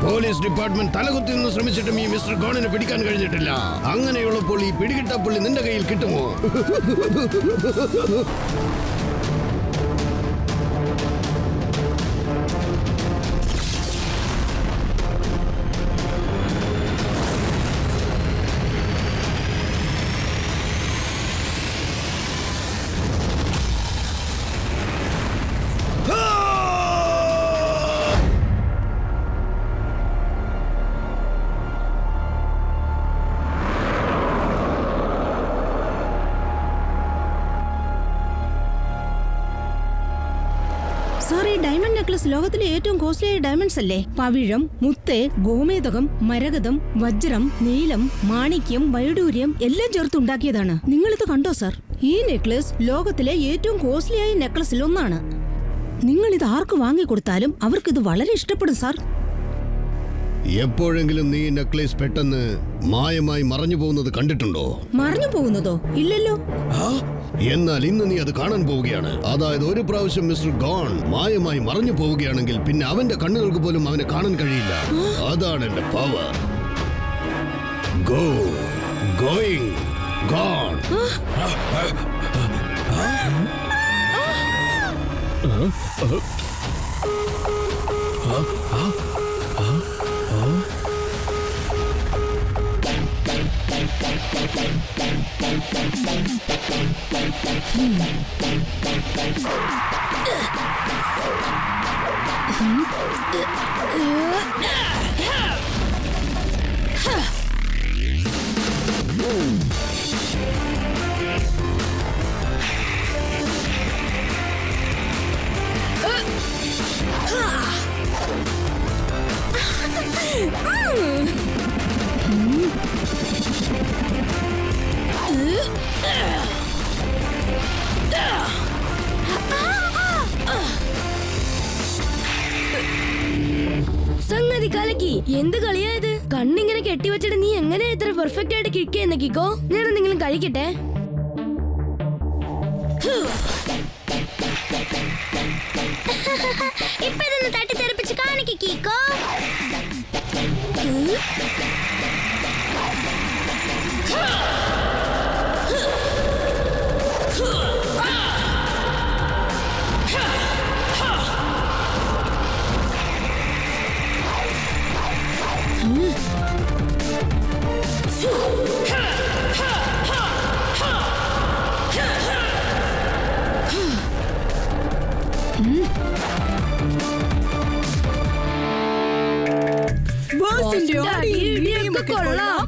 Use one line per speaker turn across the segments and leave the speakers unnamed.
Police department തലകുത്തി നിന്ന് ശ്രമിച്ചിട്ടും ഈ മിസ്റ്റർ ഗോണിനെ പിടിക്കാൻ കഴിഞ്ഞിട്ടില്ല. അങ്ങനെയുള്ളപ്പോൾ ഈ പിടികിട്ടാപ്പുള്ളി നിന്റെ കയ്യിൽ കിട്ടുമോ?
സാർ, ഈ ഡയമണ്ട് നെക്ലസ് ലോകത്തിലെ ഏറ്റവും കോസ്റ്റ്ലിയായ ഡയമണ്ട്സ് അല്ലേ? പവിഴം, മുത്ത്, ഗോമേതകം, മരകതം, വജ്രം, നീലം, മാണിക്യം, വൈഡൂര്യം എല്ലാം ചേർത്തുണ്ടാക്കിയതാണ്. നിങ്ങളിത് കണ്ടോ സാർ? ഈ നെക്ലസ് ലോകത്തിലെ ഏറ്റവും കോസ്റ്റ്ലിയായ നെക്ലസിൽ ഒന്നാണ്. നിങ്ങളിത് ആർക്ക് വാങ്ങിക്കൊടുത്താലും അവർക്കിത് വളരെ ഇഷ്ടപ്പെടും സാർ.
എപ്പോഴെങ്കിലും നീ നെക്ലേസ് പെട്ടെന്ന് മായമായി മറഞ്ഞു പോകുന്നത് കണ്ടിട്ടുണ്ടോ?
മറഞ്ഞു പോകുന്നതോ? ഇല്ലല്ലോ.
എന്നാൽ ഇന്ന് നീ അത് കാണാൻ പോവുകയാണ്. അതായത് ഒരു പ്രാവശ്യം മിസ്റ്റർ ഗോൺ മായമായി മറഞ്ഞു പോവുകയാണെങ്കിൽ പിന്നെ അവന്റെ കണ്ണുകൾക്ക് പോലും അവനെ കാണാൻ കഴിയില്ല. അതാണ് എന്റെ പവർ. Go going gone.
സംഗതി കലക്കി. എന്ത് കളിയായത്? കണ്ണിങ്ങനെ കെട്ടിവെച്ചിട്ട് നീ എങ്ങനെ ഇത്ര പെർഫെക്റ്റ് ആയിട്ട് കിക്ക് ചെയ്യുന്ന കിക്കോ? ഞാൻ എന്തെങ്കിലും കഴിക്കട്ടെ?
ഇപ്പൊ ഇതൊന്ന് തട്ടിത്തെറിപ്പിച്ച് കാണിക്ക് കിക്കോ.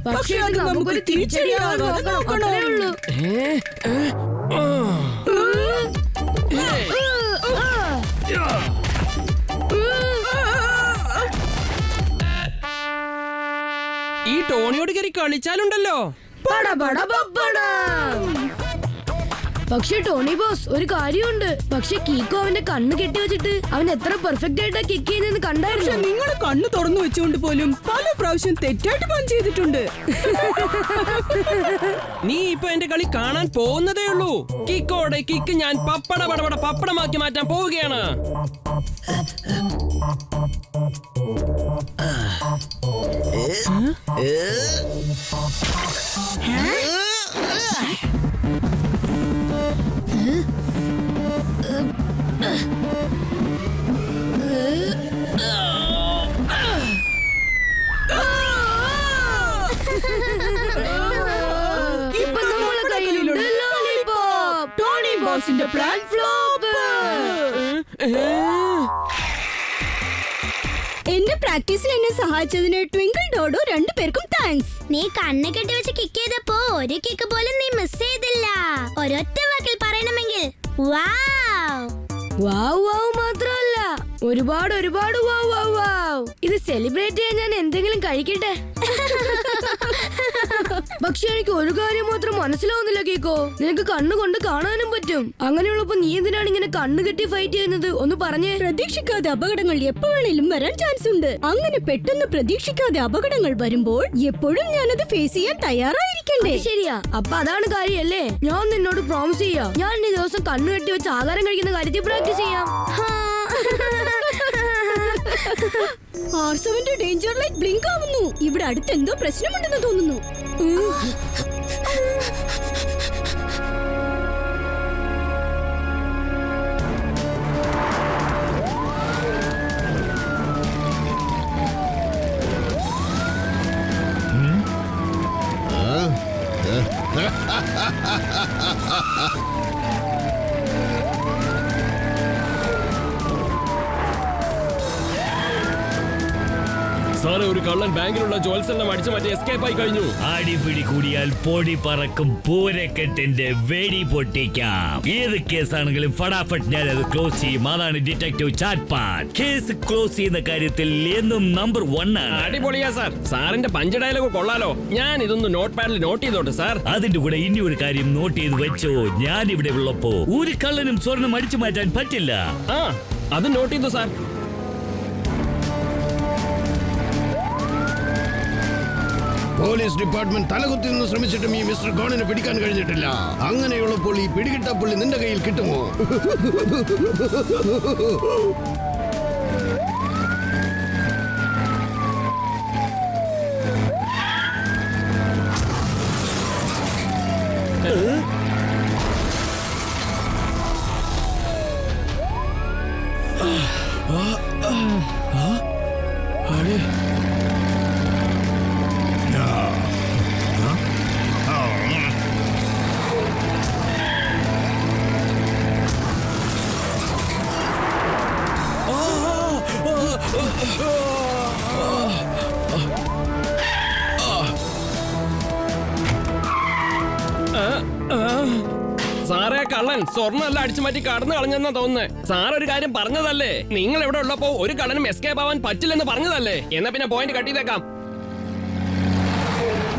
പക്ഷേ അത് നമുക്കൊരു തിരിച്ചടിയാകും. അത്രേ ഉള്ളൂ.
ഈ ടോണിയോട് കയറി കളിച്ചാലുണ്ടല്ലോ.
പക്ഷെ ടോണി ബോസ്, ഒരു കാര്യമുണ്ട്. പക്ഷെ കീക്കോ അവന്റെ കണ്ണ് കെട്ടിവെച്ചിട്ട് അവൻ എത്ര പെർഫെക്റ്റ് ആയിട്ടാ കിക്ക് ചെയ്യുന്നതെന്ന് കണ്ടായിരുന്നു.
നിങ്ങളുടെ കണ്ണ് തുറന്നു വെച്ചുകൊണ്ട് പോലും പല പ്രാവശ്യം തെറ്റായിട്ട് പഞ്ച് ചെയ്തിട്ടുണ്ട്.
നീ ഇപ്പൊ എന്റെ കളി കാണാൻ പോകുന്നതേ ഉള്ളൂ. കിക്കോടെ കിക്ക് ഞാൻ പപ്പടമാക്കി മാറ്റാൻ പോവുകയാണ്.
ഇപ്പൊ നമ്മളെ കയ്യിലുണ്ട് ലോലിപോപ്പ്. ടോണി ബോസിന്റെ പ്ലാൻ ഫ്ലോപ്പ്.
എന്റെ പ്രാക്ടീസിൽ എന്നെ സഹായിച്ചതിന് ട്വിങ്കിൾ ഡോഡോ രണ്ടുപേർക്കും താങ്ക്സ്.
നീ കണ്ണ് കെട്ടി വെച്ച് കിക്ക് ചെയ്തപ്പോ ഒരു കിക്ക് പോലും നീ മിസ് ചെയ്തില്ല. ഒരൊറ്റ വാക്കിൽ പറയണമെങ്കിൽ
വാവ് മാത്രമല്ല, ഒരുപാട് വാവ്. ഇത് സെലിബ്രേറ്റ് ചെയ്യാൻ ഞാൻ എന്തെങ്കിലും കഴിക്കട്ടെ. പക്ഷെ എനിക്ക് ഒരു കാര്യം മാത്രം മനസ്സിലാവുന്നില്ല കീക്കോ. നിനക്ക് കണ്ണുകൊണ്ട് കാണാനും പറ്റും. അങ്ങനെയുള്ളപ്പോ നീ എന്തിനാണ് ഇങ്ങനെ കണ്ണു കെട്ടി ഫൈറ്റ് ചെയ്യുന്നത്? ഒന്ന് പറഞ്ഞേ.
പ്രതീക്ഷിക്കാതെ അപകടങ്ങൾ എപ്പോഴേലും വരാൻ ചാൻസ് ഉണ്ട്. അങ്ങനെ പെട്ടെന്ന് പ്രതീക്ഷിക്കാതെ അപകടങ്ങൾ വരുമ്പോൾ എപ്പോഴും ഞാനത് ഫേസ് ചെയ്യാൻ തയ്യാറായിരിക്കണ്ടേ?
ശരിയാ. അപ്പൊ അതാണ് കാര്യല്ലേ. ഞാൻ നിന്നോട് പ്രോമിസ് ചെയ്യാം, ഞാൻ ഈ ദിവസം കണ്ണു കെട്ടി വെച്ച് ആഹാരം കഴിക്കുന്ന കാര്യത്തിൽ പ്രാക്ടീസ് ചെയ്യാം.
ആർസവന്റെ ഡേഞ്ചർ ലൈറ്റ് ബ്ലിങ്ക് ആവുന്നു. ഇവിടെ അടുത്ത് എന്തോ പ്രശ്നമുണ്ടെന്ന് തോന്നുന്നു.
സാറേ, ഒരു കള്ളൻ ബാങ്കിലുള്ള ജോത്സെല്ലാം അടിച്ചു മാറ്റി എസ്കേപ്പ് ആയി കഴിഞ്ഞു.
അടിപിടി കൂടിയാൽ പൊടി പറക്കും. പൂരക്കെട്ടിന്റെ വെടി പൊട്ടിക്കാം. ഏത് കേസാണെങ്കിലും ഫടാഫട്ട് ഞാൻ അത് ക്ലോസ് ചെയ്യും. അതാണ് ഡിറ്റക്ടീവ് ചാറ്റ്പാൻ. കേസ് ക്ലോസ് ചെയ്യുന്ന കാര്യത്തിൽ എന്നും നമ്പർ 1 ആണ്.
അടിപൊളിയാ സാർ. സാറിന്റെ പഞ്ച് ഡയലോഗ് കൊള്ളാലോ. ഞാൻ ഇതൊന്ന് നോട്ട് പാഡിൽ നോട്ട് ചെയ്തോട്ടെ സാർ.
അതിന്റെ കൂടെ ഇനി ഒരു കാര്യം നോട്ട് ചെയ്ത് വെച്ചോ. ഞാൻ ഇവിടെ ഉള്ളപ്പോ ഒരു കള്ളനും സ്വർണം അടിച്ചു മാറ്റാൻ പറ്റില്ല.
ആ, അത് നോട്ട് ചെയ്തു സാർ.
പോലീസ് ഡിപ്പാർട്ട്മെന്റ് തലകുത്തി നിന്ന് ശ്രമിച്ചിട്ടും ഈ മിസ്റ്റർ ഗോണിനെ പിടിക്കാൻ കഴിഞ്ഞിട്ടില്ല. അങ്ങനെയുള്ളപ്പോൾ ഈ പിടികിട്ടപ്പുള്ളി നിന്റെ കയ്യിൽ കിട്ടുമോ?
സാറേ, കള്ളൻ സ്വർണ്ണം അടിച്ചു മാറ്റി കടന്നു കളഞ്ഞെന്നാ തോന്നുന്നേ. സാർ ഒരു കാര്യം പറഞ്ഞതല്ലേ, നിങ്ങൾ ഇവിടെ ഉള്ളപ്പോ ഒരു കള്ളനും എസ്കേപ്പ് ആവാൻ പറ്റില്ലെന്ന് പറഞ്ഞതല്ലേ. എന്നാ പിന്നെ പോയിന്റ് കട്ട് ചെയ്തേക്കാം.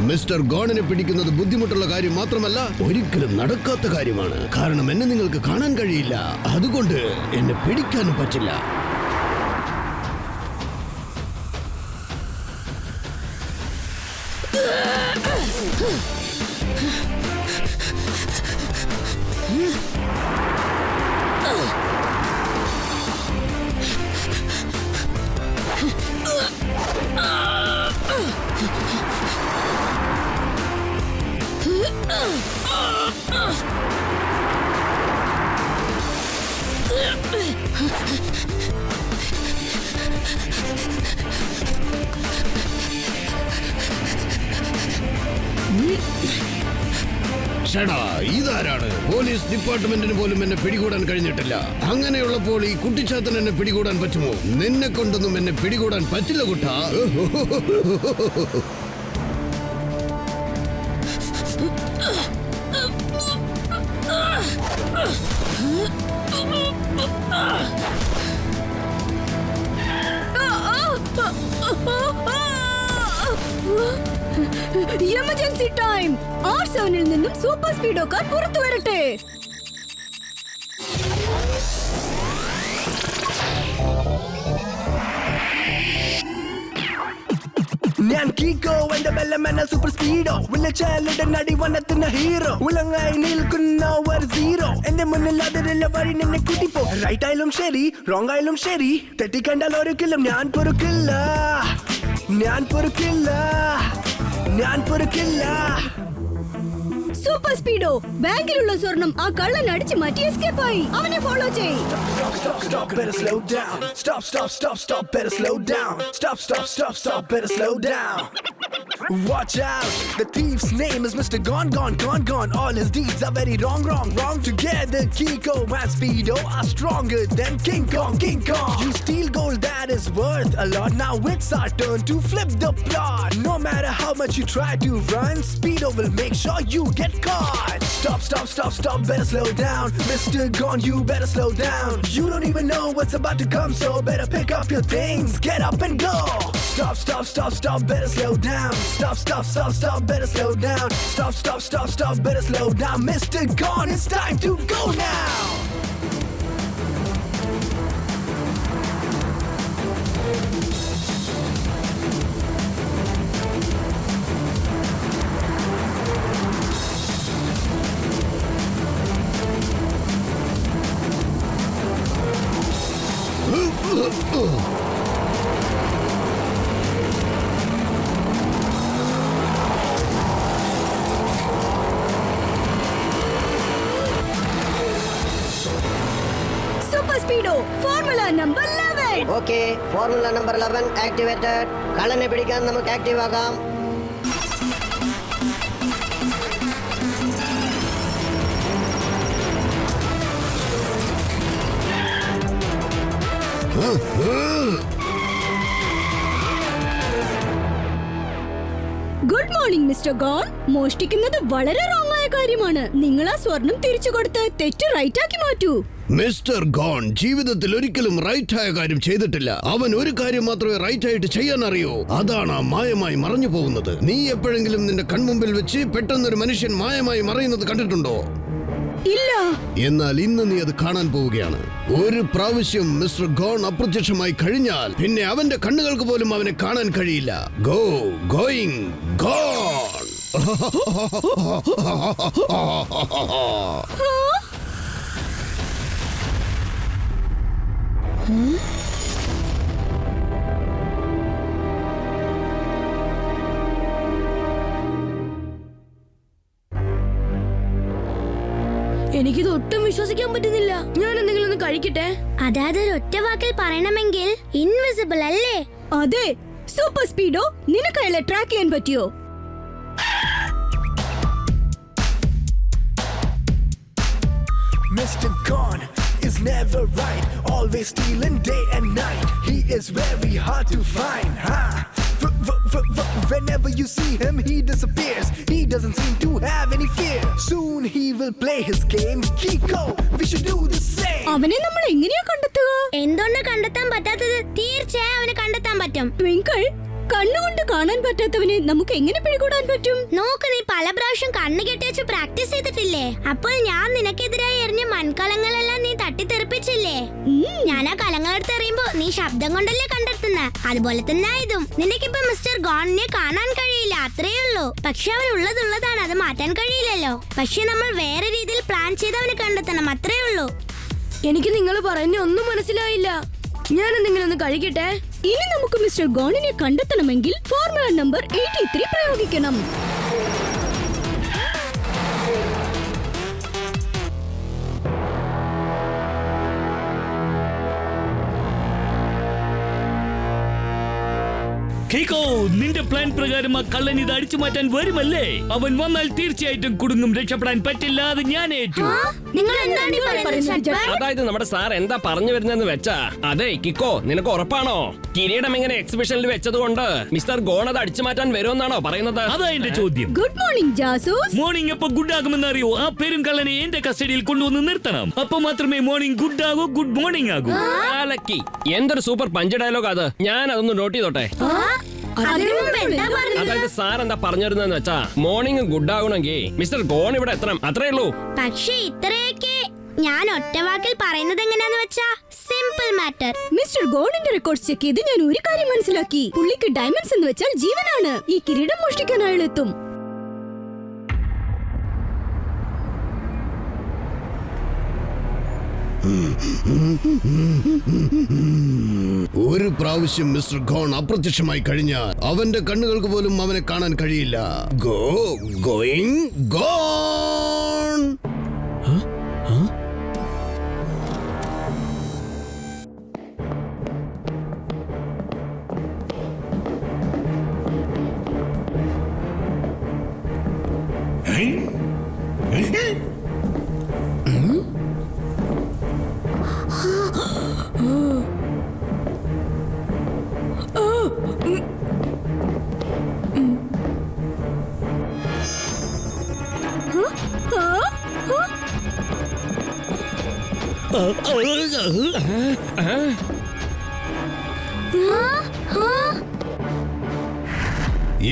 മിസ്റ്റർ ഗോണിനെ പിടിക്കുന്നത് ബുദ്ധിമുട്ടുള്ള കാര്യം മാത്രമല്ല, ഒരിക്കലും നടക്കാത്ത കാര്യമാണ്. കാരണം എന്നെ നിങ്ങൾക്ക് കാണാൻ കഴിയില്ല. അതുകൊണ്ട് എന്നെ പിടിക്കാനും പറ്റില്ല. ഷടാ, ഇതാരാണ്? പോലീസ് ഡിപ്പാർട്ട്മെന്റിന് പോലും എന്നെ പിടികൂടാൻ കഴിഞ്ഞിട്ടില്ല. അങ്ങനെയുള്ളപ്പോൾ ഈ കുട്ടിച്ചാത്തൻ എന്നെ പിടികൂടാൻ പറ്റുമോ? നിന്നെ കൊണ്ടൊന്നും എന്നെ പിടികൂടാൻ പറ്റില്ല കുട്ടാ.
Emergency time. R7-ൽ നിന്നും സൂപ്പർ സ്പീഡോ കാർ പുറത്തു വരട്ടെ.
ഞാൻ കീക്കോ, എന്റെ ബെല്ലമെന്ന സൂപ്പർ സ്പീഡോ. വിളിച്ചാലിടൻ അടി വന്നെത്തുന്ന ഹീറോ. ഉളങ്ങായി നിൽക്കുന്ന ഒരു സീറോ. എന്റെ മുന്നിൽ അതിരില്ല വഴി നിന്നെ കൂട്ടിപ്പോ. റൈറ്റ് ആയാലും ശരി, റോങ് ആയാലും ശരി, തെറ്റിക്കണ്ടാൽ ഒരിക്കലും ഞാൻ പൊറുക്കില്ല. ഞാൻ പൊറുക്കില്ല. ഞാൻ പൊറുക്കില്ല.
സൂപ്പർ സ്പീഡോ, ബാങ്കിലുള്ള സ്വർണം ആ കള്ളൻ അടിച്ചു മാറ്റി എസ്കേപ്പ് ആയി. അവനെ ഫോളോ ചെയ്.
Stop, better slow down. Stop, better slow down. Stop, better slow down. Watch out, the thief's name is Mr. Gone. All his deeds are very wrong. Together, Kiko and Speedo are stronger than King Kong. You steal gold that is worth a lot. Now it's our turn to flip the plot. No matter how much you try to run, Speedo will make sure you get caught. Stop, better slow down. Mr. Gone, you better slow down. You don't even know what's about to come, so better pick up your things, get up and go. Stop, better slow down. Stop, better slow down. Stop, better slow down. Mr. Gone, it's time to go now.
Formula number 11.
Okay, formula number 11 activated. കള്ളനെ പിടിക്കാൻ നമുക്ക് active ആകാം.
Good morning mister Gone. മോഷ്ടിക്കുന്നത് വളരെ wrong ആയ കാര്യമാണ്. നിങ്ങൾ ആ സ്വർണം തിരിച്ചു കൊടുത്ത് തെറ്റ് റൈറ്റ് ആക്കി മാറ്റൂ.
മിസ്റ്റർ ഗോൺ ജീവിതത്തിൽ ഒരിക്കലും റൈറ്റ് ആയ കാര്യം ചെയ്തിട്ടില്ല. അവൻ ഒരു കാര്യം മാത്രമേ റൈറ്റ് ആയിട്ട് ചെയ്യാൻ അറിയൂ. അതാണ് മായമായി മറഞ്ഞു പോകുന്നത്. നീ എപ്പോഴെങ്കിലും നിന്റെ കൺമുമ്പിൽ വെച്ച് പെട്ടെന്നൊരു മനുഷ്യൻ മായമായി മറയുന്നത് കണ്ടിട്ടുണ്ടോ?
ഇല്ല.
എന്നാൽ ഇന്ന് നീ അത് കാണാൻ പോവുകയാണ്. ഒരു പ്രാവശ്യം മിസ്റ്റർ ഗോൺ അപ്രത്യക്ഷമായി കഴിഞ്ഞാൽ പിന്നെ അവന്റെ കണ്ണുകൾക്ക് പോലും അവനെ കാണാൻ കഴിയില്ല. Going gone.
എനിക്കിത് ഒട്ടും വിശ്വസിക്കാൻ പറ്റുന്നില്ല. ഞാൻ എന്തെങ്കിലും ഒന്ന് കഴിക്കട്ടെ.
അതായത് ഒറ്റ വാക്കിൽ പറയണമെങ്കിൽ ഇൻവിസിബിൾ അല്ലേ?
അതെ. സൂപ്പർ സ്പീഡോ, നിനക്ക് അയാളെ ട്രാക്ക് ചെയ്യാൻ പറ്റിയോ?
Mr. Gone is never right, always stealing day and night. He is very hard to find, huh? Whenever you see him, he disappears. He doesn't seem to have any fear. Soon he will play his game. Kiko, we should do the same.
അവനെ നമ്മൾ എങ്ങനെയാ കണ്ടെത്തുക?
എന്തുകൊണ്ട് കണ്ടെത്താൻ പറ്റാത്തത്? തീർച്ചയായും അവനെ കണ്ടെത്താൻ പറ്റും.
ട്വിങ്കിൾ, കണ്ണുകൊണ്ട് കാണാൻ പറ്റാത്തവനെ നമുക്ക് എങ്ങനെ പിടികൂടാൻ പറ്റും?
നോക്ക്, നീ പല പ്രാവശ്യം കണ്ണു കെട്ടിവെച്ച് പ്രാക്ടീസ് ചെയ്തിട്ടില്ലേ? അപ്പോൾ ഞാൻ നിനക്കെതിരായി എറിഞ്ഞ മൺകലങ്ങളെല്ലാം നീ തട്ടിത്തെറിപ്പിച്ചില്ലേ? ഞാൻ ആ കലങ്ങളെടുത്ത് എറിയുമ്പോ നീ ശബ്ദം കൊണ്ടല്ലേ കണ്ടെത്തുന്നത്. അതുപോലെ തന്നെ ഇതും. നിനക്കിപ്പോ മിസ്റ്റർ ഗോണിനെ കാണാൻ കഴിയില്ല, അത്രയേ ഉള്ളൂ. പക്ഷെ അവൻ ഉള്ളതാണ്, അത് മാറ്റാൻ കഴിയില്ലല്ലോ. പക്ഷെ നമ്മൾ വേറെ രീതിയിൽ പ്ലാൻ ചെയ്ത് അവനെ കണ്ടെത്തണം, അത്രയേ ഉള്ളൂ.
എനിക്ക് നിങ്ങൾ പറയുന്ന ഒന്നും മനസ്സിലായില്ല. ഞാൻ എന്തെങ്കിലും ഒന്ന് കഴിക്കട്ടെ.
ഇനി നമുക്ക് മിസ്റ്റർ ഗോണിനെ കണ്ടെത്തണമെങ്കിൽ ഫോർമുല നമ്പർ 83 പ്രയോഗിക്കണം.
കിക്കോ, നിന്റെ പ്ലാൻ പ്രകാരം ആ കള്ളൻ ഇത് അടിച്ചു മാറ്റാൻ വരുമല്ലേ? അവൻ വന്നാൽ തീർച്ചയായിട്ടും കുടുങ്ങും. രക്ഷപ്പെടാൻ പറ്റില്ല, അത് ഞാൻ ഏറ്റു.
നിങ്ങൾ എന്താണ് ഈ പറയുന്നത്?
അതായത് നമ്മുടെ സാർ എന്താ പറഞ്ഞു വരുന്നതെന്ന് വെച്ചാ, അതെ കിക്കോ, നിനക്ക് ഉറപ്പാണോ കിരീടം ഇങ്ങനെ എക്സിബിഷനിൽ വെച്ചത് കൊണ്ട് മിസ്റ്റർ ഗോൺ അത് അടിച്ചു മാറ്റാൻ വരുമെന്നാണോ പറയുന്നത്?
അതാ എന്റെ ചോദ്യം.
Good morning ജാസൂസ്.
മോർണിംഗ് എപ്പോ ഗുഡ് ആകുമെന്ന് അറിയോ? ആ പെരും കള്ളനെ എന്റെ കസ്റ്റഡിയിൽ കൊണ്ടുവന്ന് നിർത്തണം. അപ്പൊ മാത്രമേ മോർണിംഗ് ഗുഡ് ആകൂ, ഗുഡ് മോർണിംഗ് ആകൂ.
ലക്കി, എന്തൊരു സൂപ്പർ പഞ്ച് ഡയലോഗ് അത്. ഞാൻ അതൊന്ന് നോട്ട് ചെയ്തോട്ടെ. അതായത് സാർ എന്താ പറഞ്ഞിരുന്നെന്ന് വെച്ചാ, മോർണിംഗ് ഗുഡ് ആകണമെങ്കിൽ മിസ്റ്റർ ഗോൺ ഇവിടെ എത്തണം, അത്രേ ഉള്ളൂ.
പക്ഷേ ഇത്രയൊക്കെ ഞാൻ ഒറ്റ വാക്കിൽ പറയുന്നത് എങ്ങനെയാന്ന് വെച്ചാ, സിമ്പിൾ മാറ്റർ.
മിസ്റ്റർ ഗോണിന്റെ റെക്കോർഡ് ചെക്ക് ചെയ്ത് ഞാൻ ഒരു കാര്യം മനസ്സിലാക്കി. പുള്ളിക്ക് ഡയമണ്ട്സ് എന്ന് വെച്ചാൽ ജീവനാണ്. ഈ കിരീടം മോഷ്ടിക്കാൻ അയാളെത്തും.
ഒരു പ്രാവശ്യം മിസ്റ്റർ ഗോൺ അപ്രത്യക്ഷമായി കഴിഞ്ഞാൽ അവന്റെ കണ്ണുകൾക്ക് പോലും അവനെ കാണാൻ കഴിയില്ല. Going gone.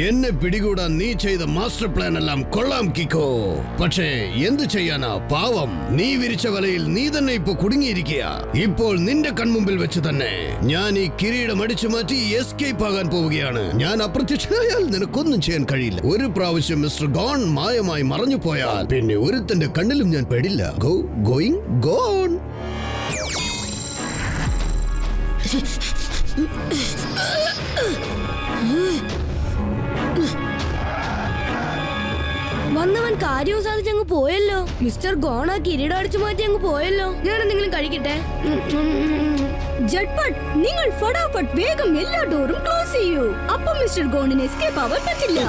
എന്നെ പിടികൂടാൻ നീ ചെയ്ത മാസ്റ്റർ പ്ലാൻ എല്ലാം കൊള്ളാം കിക്കോ. പക്ഷേ എന്ത് ചെയ്യാനാ, പാവം. നീ വിരിച്ച വലയിൽ നീ തന്നെ ഇപ്പൊ കുടുങ്ങിയിരിക്കുക. ഇപ്പോൾ നിന്റെ കൺമുമ്പിൽ വെച്ച് തന്നെ ഞാൻ ഈ കിരീടം അടിച്ചു മാറ്റി എസ്കേപ്പ് ആകാൻ പോവുകയാണ്. ഞാൻ അപ്രത്യക്ഷനായാൽ നിനക്കൊന്നും ചെയ്യാൻ കഴിയില്ല. ഒരു പ്രാവശ്യം മിസ്റ്റർ ഗോൺ മായമായി മറഞ്ഞു പോയാൽ പിന്നെ ഒരുത്തന്റെ കണ്ണിലും ഞാൻ പെടില്ല. Going gone.
വന്നവൻ കാര്യവും സാധിച്ച് അങ്ങ് പോയല്ലോ. മിസ്റ്റർ ഗോൺ ആ കിരീടം അടിച്ചു മാറ്റി അങ്ങ് പോയല്ലോ. ഞാൻ എന്തെങ്കിലും കഴിക്കട്ടെ.
ജട്ട്പട്ട്, നിങ്ങൾ ഫടാഫട്ട് വേഗം എല്ലാ ഡോറും ക്ലോസ് ചെയ്യൂ. അപ്പം മിസ്റ്റർ ഗോണിന് എസ്കേപ്പ് ആവാൻ പറ്റില്ല.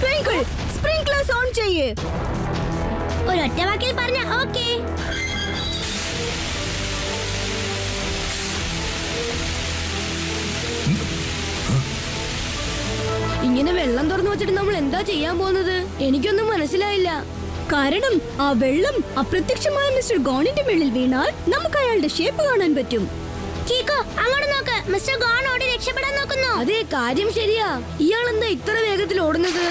ട്വിങ്കിൾ, സ്പ്രിംഗ്ലേഴ്സ് ഓൺ ചെയ്യ്.
ഒരൊറ്റ വാക്കിൽ പറഞ്ഞ ഓക്കേ.
ഇങ്ങനെ വെള്ളം തുറന്നു വെച്ചിട്ട് നമ്മൾ എന്താ ചെയ്യാൻ പോകുന്നത്? എനിക്കൊന്നും മനസ്സിലായില്ല.
കാരണം ആ വെള്ളം അപ്രത്യക്ഷമായ മിസ്റ്റർ ഗോണിന്റെ മേളിൽ വീണാൽ നമുക്ക് അയാളുടെ ഷേപ്പ് കാണാൻ പറ്റും.
കീക്കോ, അങ്ങോട്ട് നോക്ക്. മിസ്റ്റർ ഗോൺ ഓടി രക്ഷപ്പെടാൻ നോക്കുന്നു.
അതെ, കാര്യം ശരിയാ. ഇയാൾ എന്താ ഇത്ര വേഗത്തിൽ ഓടുന്നത്?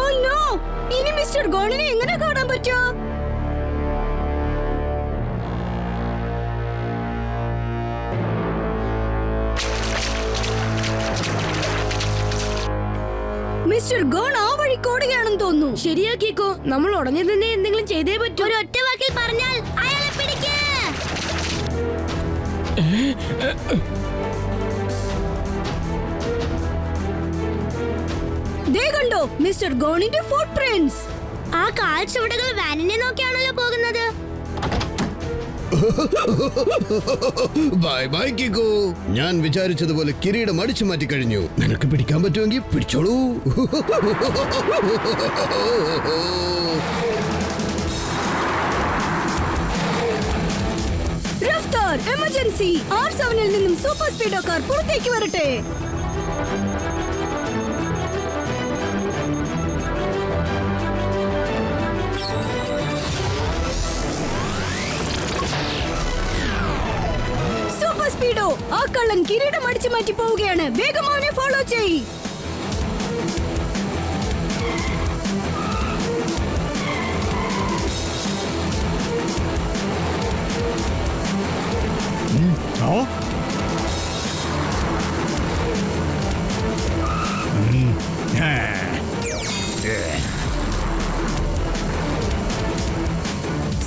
ഓ നോ, ഇനി മിസ്റ്റർ ഗോണിനെ എങ്ങനെ കാണാൻ പറ്റുമോ? മിസ്റ്റർ ഗോൺ ആ വഴി കോടുകയാണെന്ന് തോന്നുന്നു.
ശരിയാക്കിക്കോ, നമ്മൾ ഉടനെ തന്നെ എന്തെങ്കിലും ചെയ്തേ പറ്റൂ.
ഒരൊറ്റ വാക്കിൽ പറഞ്ഞാൽ അയാളെ പിടിക്ക്.
ദേ കണ്ടോ മിസ്റ്റർ ഗോണിന്റെ ഫുട് പ്രിന്റ്സ്.
ആ കാൽ ചുവടുകൾ വാനിനെ നോക്കിയാണല്ലോ പോകുന്നത്.
Bye bye Kicko. ഞാൻ വിചാരിച്ചതുപോലെ കിരീടം അടിച്ചു മാറ്റി കഴിഞ്ഞു. നിനക്ക് പിടിക്കാൻ പറ്റുമെങ്കിൽ പിടിച്ചോളൂ.
റഫ്താർ, എമർജൻസി. R7-ൽ നിന്നും സൂപ്പർ സ്പീഡോ കാർ പുറത്തേക്ക് വരട്ടെ. സൂപ്പർ സ്പീഡോ, ആ കള്ളൻ കിരീടം അടിച്ചു മാറ്റി പോവുകയാണ്. വേഗം അവനെ ഫോളോ ചെയ്.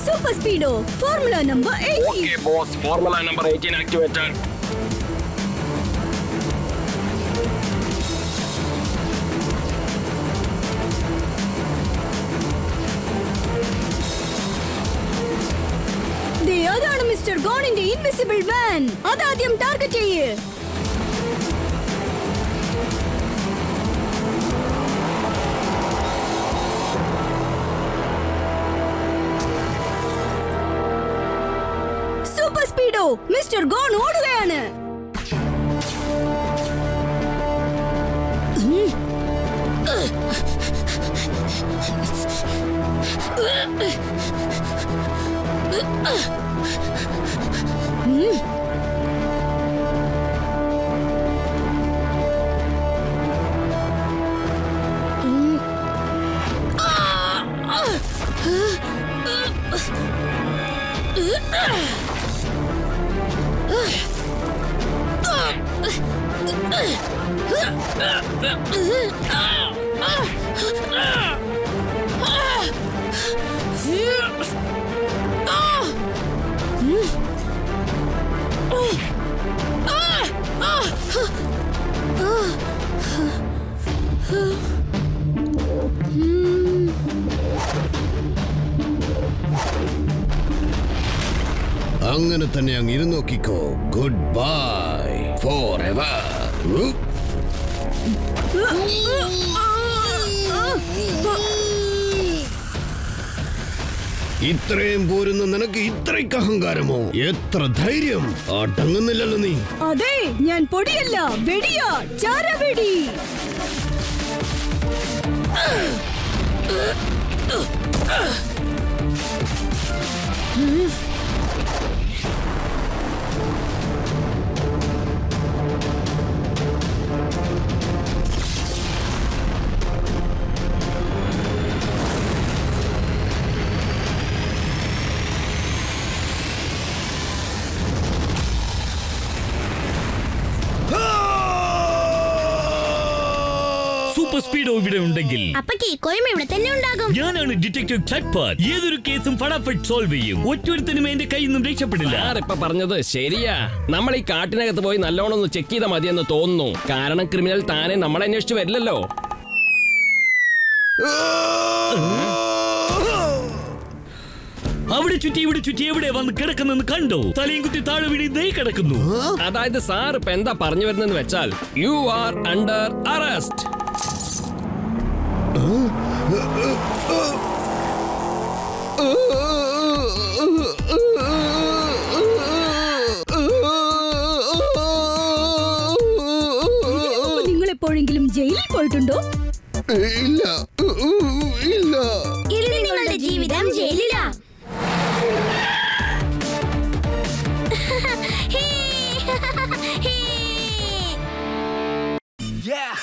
Super Speedo, formula number 18.
Boss, formula number 18 activated.
ദേ, അതാണ് മിസ്റ്റർ ഗോണിന്റെ ഇൻവിസിബിൾ വാൻ. അതാദ്യം ടാർഗറ്റ് ചെയ്യ്. സൂപ്പർ സ്പീഡോ, മിസ്റ്റർ ഗോൺ ഓടുകയാണ്.
അങ്ങനെ തന്നെ അങ്ങ് ഇരുന്ന് നോക്കിക്കോ. Goodbye forever. ഇത്രയും പോരുന്ന നിനക്ക് ഇത്രയ്ക്ക് അഹങ്കാരമോ? എത്ര ധൈര്യം! അടങ്ങുന്നില്ലല്ലോ നീ.
അതെ, ഞാൻ പൊടിയല്ല, വെടിയാ, ചാരവെടി.
സൂപ്പർ സ്പീഡോ ഇവിടെ ഉണ്ടെങ്കിൽ
അപ്പൊ കീക്കോയും ഇവിടെ തന്നെ ഉണ്ടാകും.
ഞാനാണ് ഡിറ്റക്റ്റീവ് ചാറ്റ്പാറ്റ്. ഏതൊരു കേസും ഫടാഫട്ട് സോൾവ് ചെയ്യും. ഒറ്റൊരുത്തനും എന്റെ കയ്യിൽ നിന്നും രക്ഷപ്പെടില്ല.
സാർ ഇപ്പൊ പറഞ്ഞത് ശരിയാ. നമ്മൾ ഈ കാട്ടിനകത്ത് പോയി നല്ലോണം ഒന്ന് ചെക്ക് ചെയ്താൽ മതിയെന്ന് തോന്നുന്നു. കാരണം ക്രിമിനൽ താനെ നമ്മളെ അന്വേഷിച്ച് വരില്ലല്ലോ.
അവിടെ ചുറ്റി ഇവിടെ ചുറ്റി എവിടെ വന്ന് കിടക്കുന്നെന്ന് കണ്ടോ? തലയും കുത്തി താഴെ വീടി ദേ കിടക്കുന്നു.
അതായത് സാർ ഇപ്പൊ എന്താ പറഞ്ഞു വരുന്നെന്ന് വെച്ചാൽ യു ആർ അണ്ടർ അറസ്റ്റ്.
നിങ്ങൾ എപ്പോഴെങ്കിലും ജയിലിൽ പോയിട്ടുണ്ടോ?
ഇല്ല, ഇല്ല.
ഇത് നിങ്ങളുടെ ജീവിതം ജയിലിലാ.
Yeah.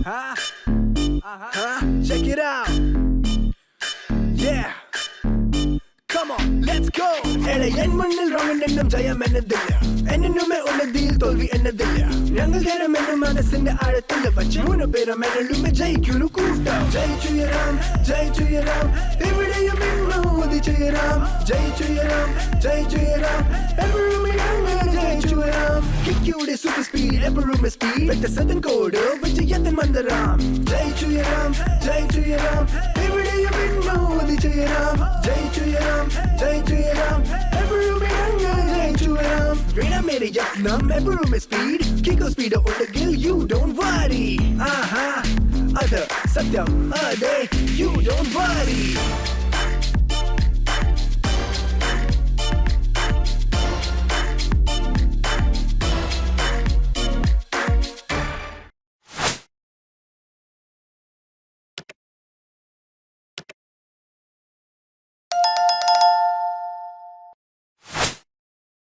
Huh? Huh? Check it out. Yeah. Come on, let's go. എട എൻ മണ്ണിൽ റോങ്ങെന്നും ജയം എന്നതില്ല. എന്നുമേ ഉന്നതിയിൽ തോൽവി എന്നതില്ല. ഞങ്ങൾ നേരം എന്ന മനസ്സിന്റെ ആഴത്തിൽ വച്ച് 3 പേരും എന്നുമേ ജയിക്കുന്നു കൂട്ടം. ജയിച്ചുയരാം, ജയിച്ചുയരാം, എവിടെയും ഉദിച്ചുയരാം. ജയിച്ചുയരാം, ജയിച്ചുയരാം, എപ്പോഴുമേ ഞങ്ങൾ ജയിച്ചുയരാം. കിക്കിയുടെ സൂപ്പർ സ്പീഡ്, എപ്പോഴും സ്പീഡ്. വ്യത്യസ്തൻ കോഡ് വിജയത്തിൻ മന്ദിരം. ജയിച്ചുയരാം, ജയിച്ചുയരാം, എവിടെയും ഉദിച്ചുയരാം. ജയിച്ചുയരാം, ജയിച്ചുയരാം, എപ്പോഴുമേ ഞങ്ങൾ ജയിച്ചുയരാം. വീണ മേരെ യത്നം, എപ്പോഴും സ്പീഡ്. കിക്കോ സ്പീഡ് ഉണ്ടെങ്കിൽ you don't worry. ആഹാ, അത് സത്യം, അതെ, you don't worry.